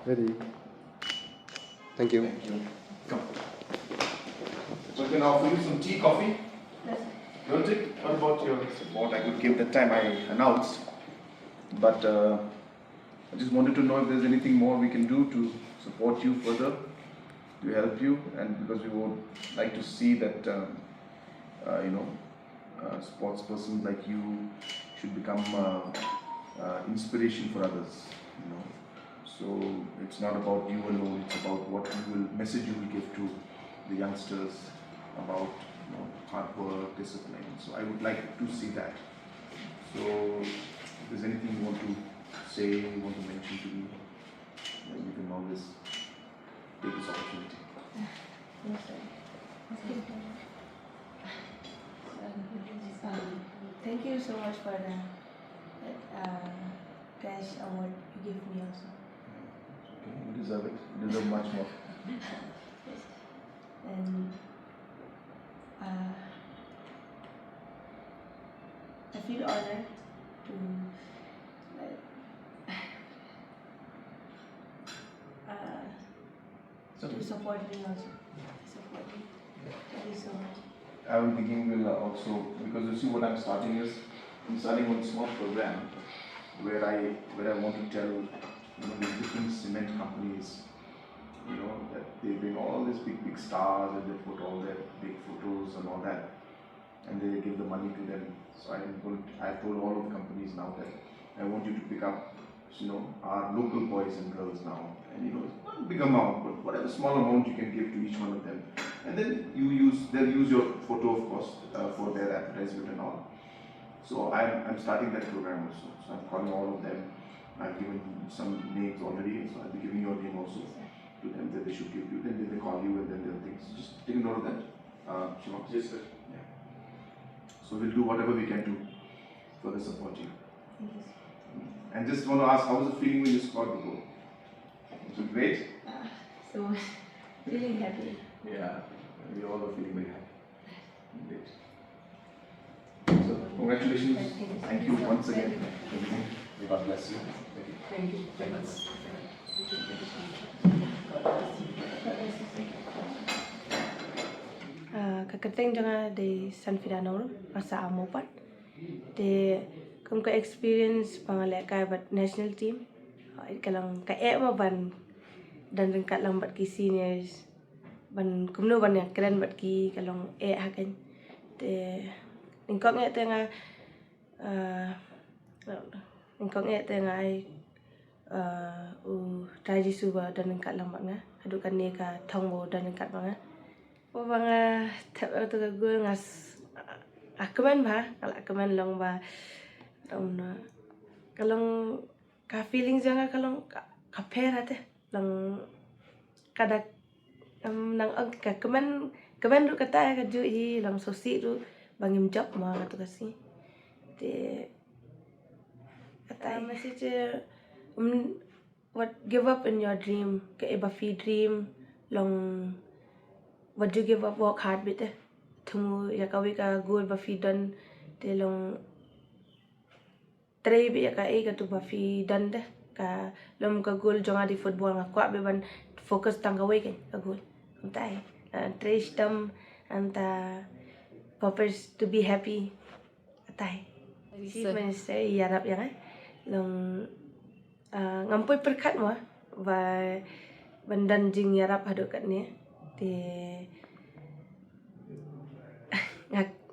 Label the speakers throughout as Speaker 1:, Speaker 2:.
Speaker 1: Ready. Thank you.
Speaker 2: Thank you. Come. So I can offer you some tea, coffee?
Speaker 3: Yes.
Speaker 2: You want it? What about your support? I could give that time I announced. But I just wanted to know if there's anything more we can do to support you further, to help you, and because we would like to see that sports person like you should become inspiration for others. So it's not about you alone. It's about what message you will give to the youngsters about hard work, discipline. So I would like to see that. So if there's anything you want to say, you want to mention to me, then you can always take this opportunity.
Speaker 3: Yes, sir. Thank you so much for the cash award you gave me also.
Speaker 2: Okay, you deserve it. You deserve much more.
Speaker 3: Yes. And I feel honored to support me also. Support me. Thank you so much.
Speaker 2: I'm thinking we'll also, because you see what I'm starting one small program where I want to tell these different cement companies, that they bring all these big stars and they put all their big photos and all that, and they give the money to them. So I've told all of the companies now that I want you to pick up, our local boys and girls now, and it's not a big amount, but whatever small amount you can give to each one of them, and then they'll use your photo, of course, for their advertisement and all. So I'm starting that program also. So I'm calling all of them. I've given some names already, so I'll be giving your name also to them that they should give you. Then they call you, and then they'll think. So just take note of that, Shiva.
Speaker 1: Yes, sir.
Speaker 2: Yeah. So we'll do whatever we can do for the support you.
Speaker 3: Thank you.
Speaker 2: And just want to ask, how was the feeling when you scored the goal? Was it great?
Speaker 3: So feeling happy.
Speaker 2: Yeah, we all are feeling very happy. Great. So congratulations. Thank you once again. May God bless you.
Speaker 3: Thank you very much. Kakateng jangan di Sanfida Nongrum masa amopat de kum ka experience pangalek ka bat national team kalang ka ban dan ringkat lang bat ki seniors ban kumno ban yang keren bat ki kalong hakan de ningkok nge tenga ningkok nge tenga ai traji suba dan ringkat lang bat nga adukan ni ka thongbo dan ringkat banga banga thep tu ka gul ngas akaman ba akaman long ba kalong ka feeling janga kalong ka pera te lang kada nang ang ka kaman ru kata ka ju hi lang sosi ru bangim job ma tu kasi te kata message what give up in your dream ka eba fi dream long what you give up work hard bit thumu ya ka wi ka goal ba fi done te long trai bi ya ka e ka tu ba fi done de ka lom ka goal jonga di football nga kwa be ban focus tang ka wi ka goal tai trai stam anta purpose to be happy tai chief minister yarap yang long ngampoy perkat mo và bandan jing yarap hadu kat ni te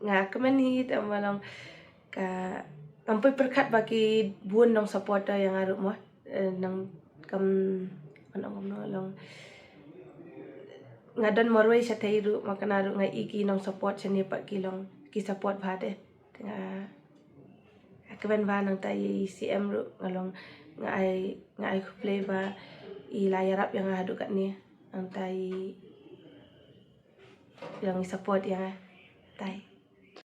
Speaker 3: nga kaman hi tamalong ka ngampoy perkat baki buon nong supporter yang aru mo nang kam anong long ngadan morway sa tayru makanaru nga iki nong support sa ni pa kilong ki support bhate nga akaban ba nang tay CM ru ngalong nga ay play ba ilayarap yang hadu kat ni ang tay yang support yang tay